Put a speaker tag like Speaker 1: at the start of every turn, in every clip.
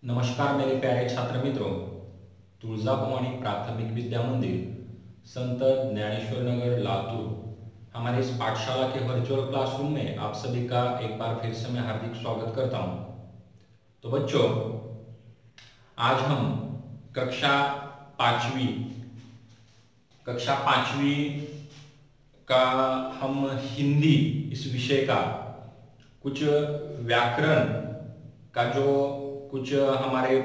Speaker 1: नमस्कार मेरे प्यारे छात्र मित्रों। तुळजाभवानी प्राथमिक विद्या मंदिर, संत ज्ञानेश्वर नगर, लातूर, हमारे इस पाठशाला के वर्चुअल क्लासरूम में आप सभी का एक बार फिर से मैं हार्दिक स्वागत करता हूं। तो बच्चों, आज हम कक्षा पांचवी का हम हिंदी इस विषय का कुछ व्याकरण का जो कुछ हमारे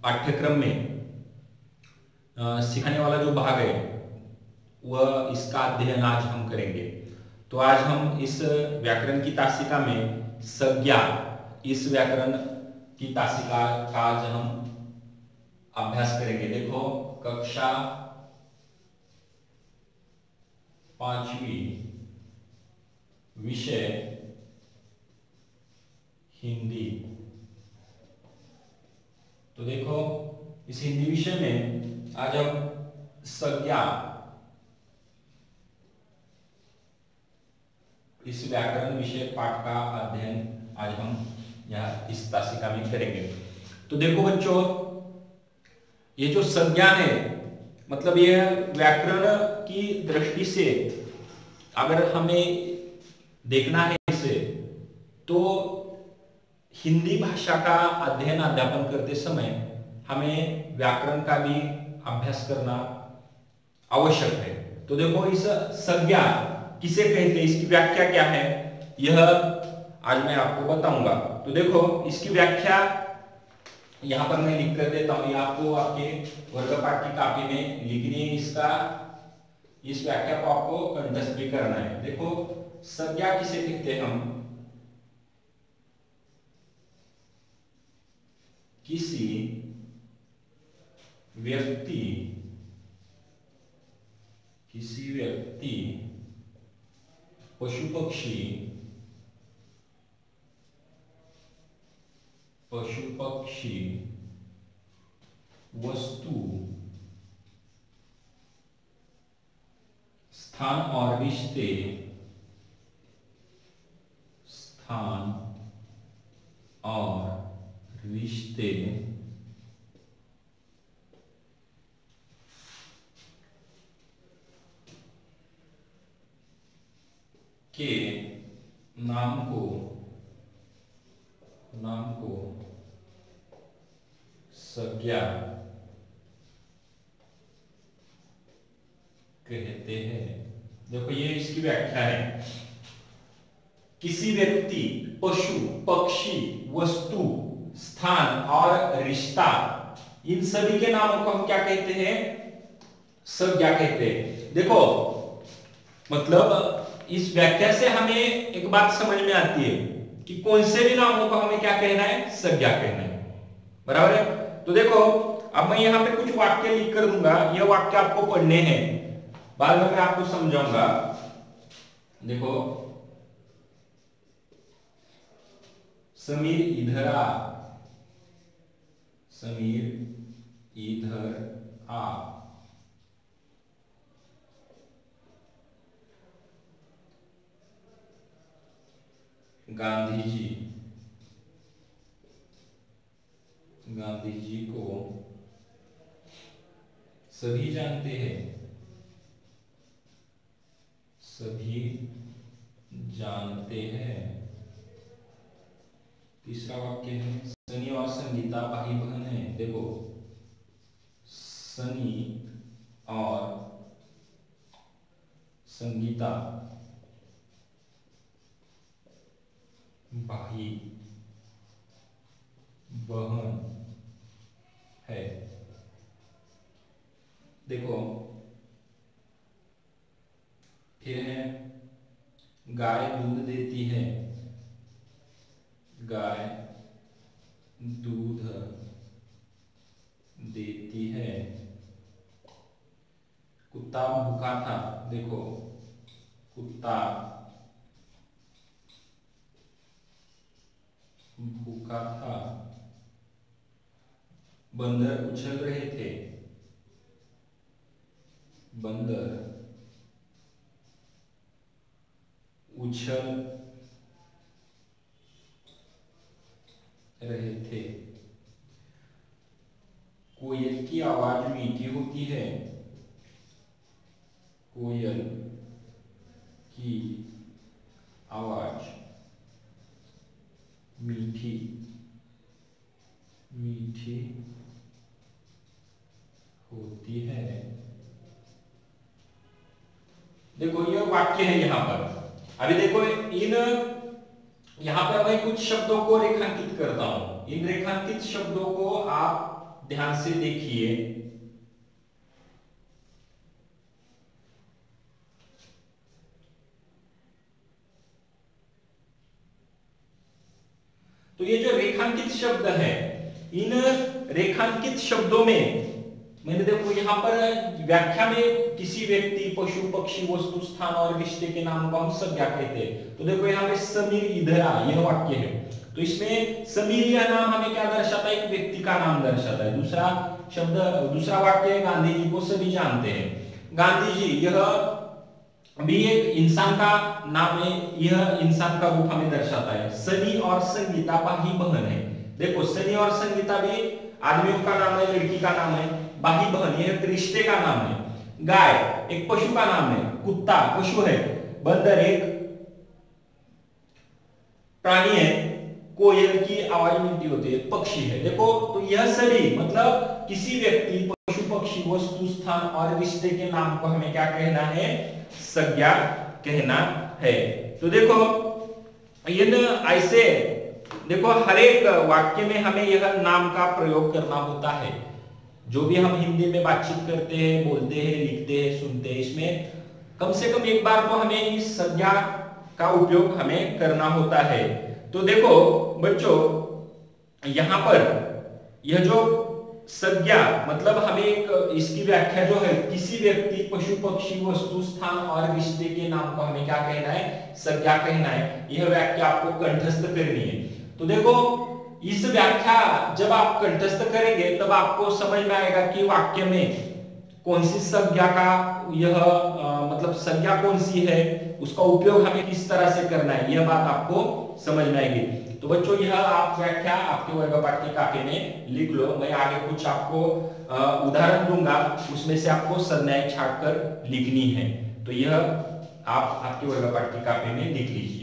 Speaker 1: पाठ्यक्रम में सिखाने वाला जो भाग है वह इसका अध्ययन आज हम करेंगे। तो आज हम इस व्याकरण की तासिका में संज्ञा, इस व्याकरण की तासिका का आज हम अभ्यास करेंगे। देखो, कक्षा पांचवी, विषय हिंदी। तो देखो, इस हिंदी विषय में आज हम संज्ञा, इस व्याकरण विषय पाठ का अध्ययन आज हम यहाँ इस तासिका में करेंगे। तो देखो बच्चों, ये जो संज्ञा है, मतलब यह व्याकरण की दृष्टि से अगर हमें देखना है इसे, तो हिंदी भाषा का अध्ययन अध्यापन करते समय हमें व्याकरण का भी अभ्यास करना आवश्यक है। तो देखो, इस संज्ञा किसे कहते हैं, इसकी व्याख्या क्या है, यह आज मैं आपको बताऊंगा। तो देखो, इसकी व्याख्या यहां पर मैं लिख कर देता हूं, ये आपको आपके वर्ग पाठ की कॉपी में लिखनी है। इस व्याख्या को आपको कंठस्थ भी करना है। देखो, संज्ञा किसे कहते हैं हम, किसी व्यक्ति पशु पक्षी वस्तु, स्थान और रिश्ते के नाम को संज्ञा कहते हैं। देखो, ये इसकी व्याख्या है। किसी व्यक्ति, पशु, पक्षी, वस्तु, स्थान और रिश्ता, इन सभी के नामों को हम क्या कहते हैं, संज्ञा कहते हैं। देखो, मतलब इस व्याख्या से हमें एक बात समझ में आती है कि कौन से भी नामों को हमें क्या कहना है, संज्ञा कहना है। बराबर है। तो देखो, अब मैं यहां पे कुछ वाक्य लिख कर दूंगा, ये वाक्य आपको पढ़ने हैं, बाद में मैं आपको समझाऊंगा। देखो, समीर इधर आ, गांधी जी को सभी जानते हैं। तीसरा वाक्य है, सनी और संगीता भाई बहन है। देखो, सनी और संगीता भाई बहन है। देखो, फिर है, गाय दूध देती है। गाय दूध देती है। कुत्ता भूखा था। देखो, कुत्ता भूखा था। बंदर उछल रहे थे। बंदर उछल रहे थे। की आवाज मीठी होती है, कोयल की आवाज मीठी मीठी होती है। देखो ये वाक्य है यहां पर। अभी देखो इन यहां पर मैं कुछ शब्दों को रेखांकित करता हूं। इन रेखांकित शब्दों को आप ध्यान से देखिए। तो ये जो रेखांकित शब्द है, इन रेखांकित शब्दों में मैंने देखो यहां पर व्याख्या में किसी व्यक्ति, पशु, पक्षी, वस्तु, स्थान और रिश्ते के नाम को हम संज्ञा कहते हैं। तो देखो यहाँ पे समीर इधर आ, यह वाक्य है। तो इसमें समीर यह नाम हमें क्या दर्शाता है? एक व्यक्ति का नाम दर्शाता है। दूसरा शब्द, दूसरा वाक्य है गांधी जी को सभी जानते हैं। गांधी जी यह भी एक इंसान का नाम है, यह इंसान का रूप हमें दर्शाता है। सनी और संगीता भाई बहन है। देखो सनी और संगीता भी आदमियों का नाम है, लड़की का नाम है। भाई बहन यह एक रिश्ते का नाम है। गाय एक पशु का नाम है, कुत्ता पशु है। बंदर एक प्राणी है। कोयल की आवाज मीठी होती है, पक्षी है। देखो तो यह सभी मतलब किसी व्यक्ति, पशु, पक्षी, वस्तु, स्थान और रिश्ते के नाम को हमें क्या कहना है? संज्ञा कहना है। तो देखो इन ऐसे देखो हर एक वाक्य में हमें यह नाम का प्रयोग करना होता है। जो भी हम हिंदी में बातचीत करते हैं, बोलते हैं, लिखते हैं, सुनते हैं, इसमें कम से कम एक बार तो हमें इस संज्ञा का उपयोग हमें करना होता है। तो देखो बच्चों यहां पर यह जो संज्ञा मतलब हमें एक इसकी व्याख्या जो है, किसी व्यक्ति, पशु, पक्षी, वस्तु, स्थान और रिश्ते के नाम को हमें क्या कहना है? संज्ञा कहना है। यह व्याख्या आपको कंठस्थ करनी है। तो देखो इस व्याख्या जब आप कंठस्थ करेंगे तब आपको समझ में आएगा कि वाक्य में कौन सी संज्ञा का यह मतलब संज्ञा कौन सी है, उसका उपयोग हमें किस तरह से करना है, यह बात आपको समझ में आएगी। तो बच्चों यह आप व्याख्या आपके वर्ग पाठ्य कापी में लिख लो। मैं आगे कुछ आपको उदाहरण दूंगा, उसमें से आपको संज्ञाएं छांटकर लिखनी है। तो यह आप आपके वर्ग पाठ्य कापी में लिख लीजिए।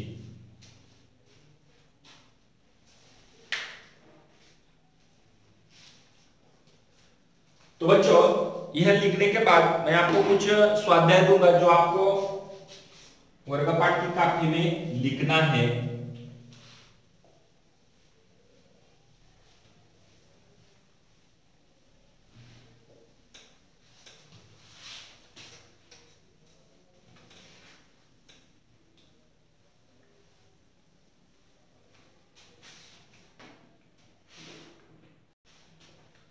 Speaker 1: तो बच्चों यह लिखने के बाद मैं आपको कुछ स्वाध्याय दूंगा जो आपको वर्ग पाठ की कापी में लिखना है।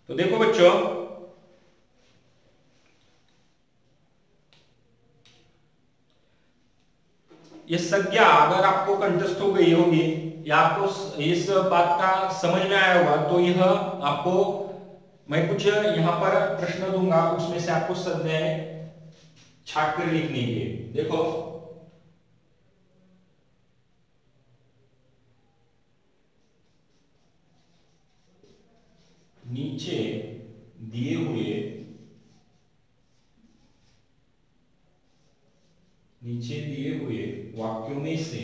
Speaker 1: तो देखो बच्चों ये संज्ञा अगर आपको कंठस्थ हो गई होगी या आपको इस बात का समझ में आया होगा, तो यह आपको मैं कुछ यहां पर प्रश्न दूंगा, उसमें से आपको संज्ञाएं छाट कर लिखनी है। देखो नीचे दिए हुए वाक्यों में से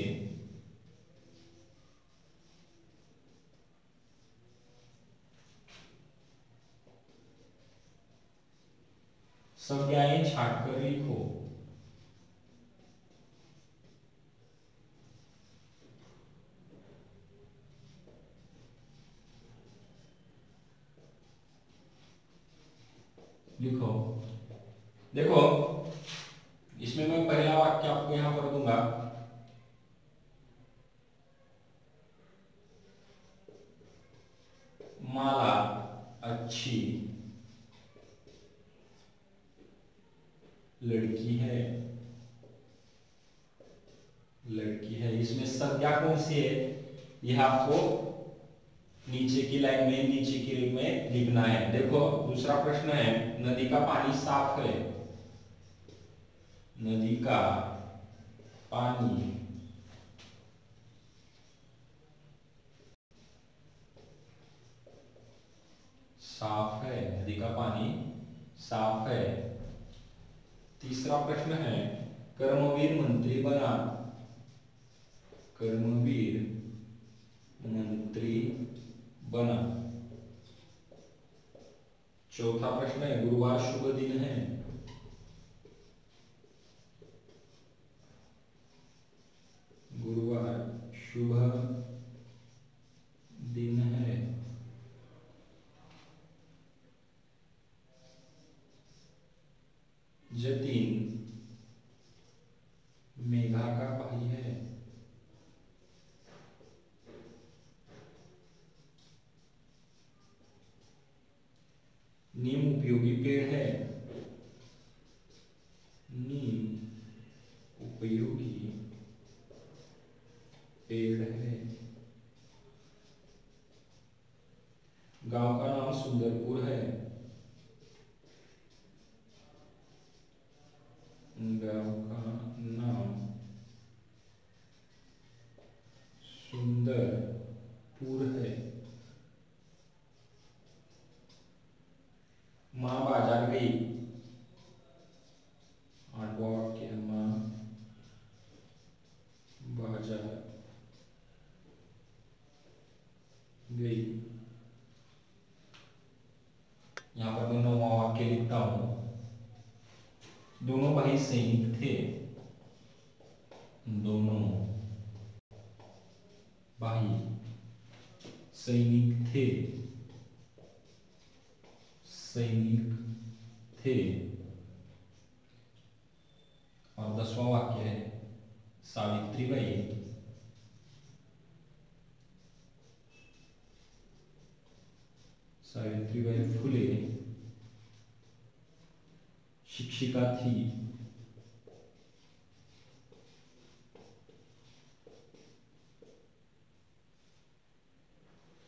Speaker 1: संज्ञाएं छाटकर लिखो। लिखो देखो इसमें मैं पहला वाक्य आपको यहां पर दूंगा। माला अच्छी लड़की है। इसमें संज्ञा कौन सी है यह आपको नीचे की लाइन में, नीचे की लाइन में लिखना है। देखो दूसरा प्रश्न है, नदी का पानी साफ है। नदी का पानी साफ है। नदी का पानी साफ है। तीसरा प्रश्न है, कर्मवीर मंत्री बना। कर्मवीर मंत्री बना। चौथा प्रश्न है, गुरुवार शुभ दिन है। गुरुवार शुभ दिन है। जतीन मेघा का भाई है। नीम उपयोगी पेड़ है। नीम उपयोगी पेड़ है। गांव का नाम सुंदरपुर है। गांव का नाम सुंदरपुर है। मां बाजार गई। आठवां वाक्य, मां बाजार गई। यहां पर मैं 9वां वाक्य लिखता हूं। दोनों भाई सैनिक थे। दोनों भाई सैनिक थे। सैनिक थे। और 10वां वाक्य है, सावित्रीबाई फुले शिक्षिका थी।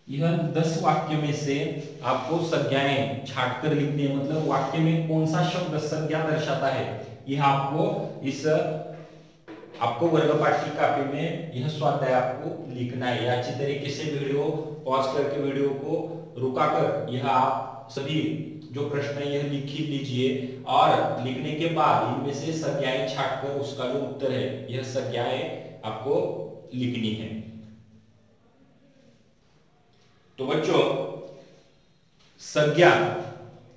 Speaker 1: यह 10 वाक्य में से आपको संज्ञाएं छांटकर लिखनी है। मतलब वाक्य में कौन सा शब्द संज्ञा दर्शाता है, यह आपको वर्गपाठ की कॉपी में यह स्वाध्याय आपको लिखना है। या अच्छी तरीके से वीडियो पॉज करके वीडियो को रुकाकर यह आप सभी जो प्रश्न है यह लिख लीजिए। और लिखने के बाद इनमें से संज्ञाएं छांटकर उसका जो उत्तर है यह संज्ञाएं आपको लिखनी है। तो बच्चों, संज्ञा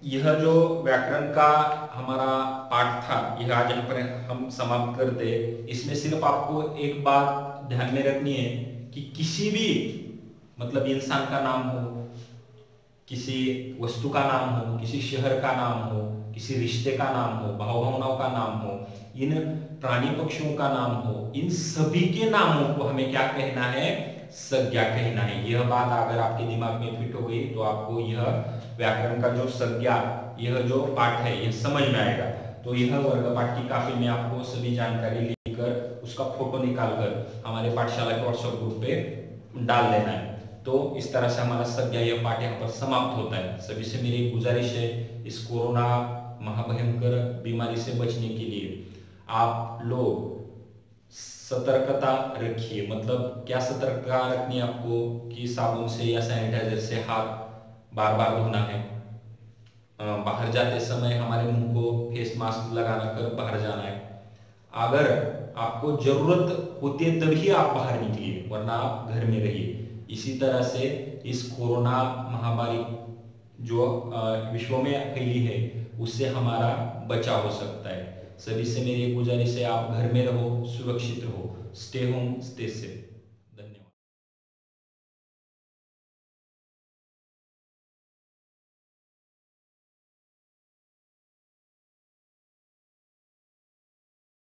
Speaker 1: यह जो व्याकरण का हमारा पाठ था यह आज यहाँ पर हम समाप्त करते हैं। इसमें सिर्फ आपको एक बात ध्यान में रखनी है कि किसी भी मतलब इंसान का नाम हो, किसी वस्तु का नाम हो, किसी शहर का नाम हो, किसी रिश्ते का नाम हो, भाव भावनाओं का नाम हो, इन प्राणी पक्षियों का नाम हो, इन सभी के नामों को हमें क्या कहना है, संज्ञा कहना है। यह बात अगर आपके दिमाग में फिट हो गई तो आपको यह व्याकरण का जो संज्ञा यह जो पाठ है यह समझ में आएगा। तो यह वर्गपाठ की कॉपी में आपको सभी जानकारी लेकर उसका फोटो निकालकर हमारे पाठशाला के व्हाट्सएप ग्रुप पे डाल देना है। तो इस तरह से हमारा संज्ञा यह पाठ यहाँ पर समाप्त होता है। सभी से मेरी गुजारिश है, इस कोरोना महाभयंकर बीमारी से बचने के लिए आप लोग सतर्कता रखिए। मतलब क्या सतर्कता रखनी है आपको कि साबुन से या सैनिटाइजर से हाथ बार बार धोना है। बाहर जाते समय हमारे मुंह को फेस मास्क लगाना कर बाहर जाना है। अगर आपको जरूरत होती है तभी आप बाहर निकलिए, वरना आप घर में रहिए। इसी तरह से इस कोरोना महामारी जो विश्व में फैली है उससे हमारा बचाव हो सकता है। सभी से मेरी गुजारिश है, आप घर में रहो, सुरक्षित रहो। Stay home, stay safe.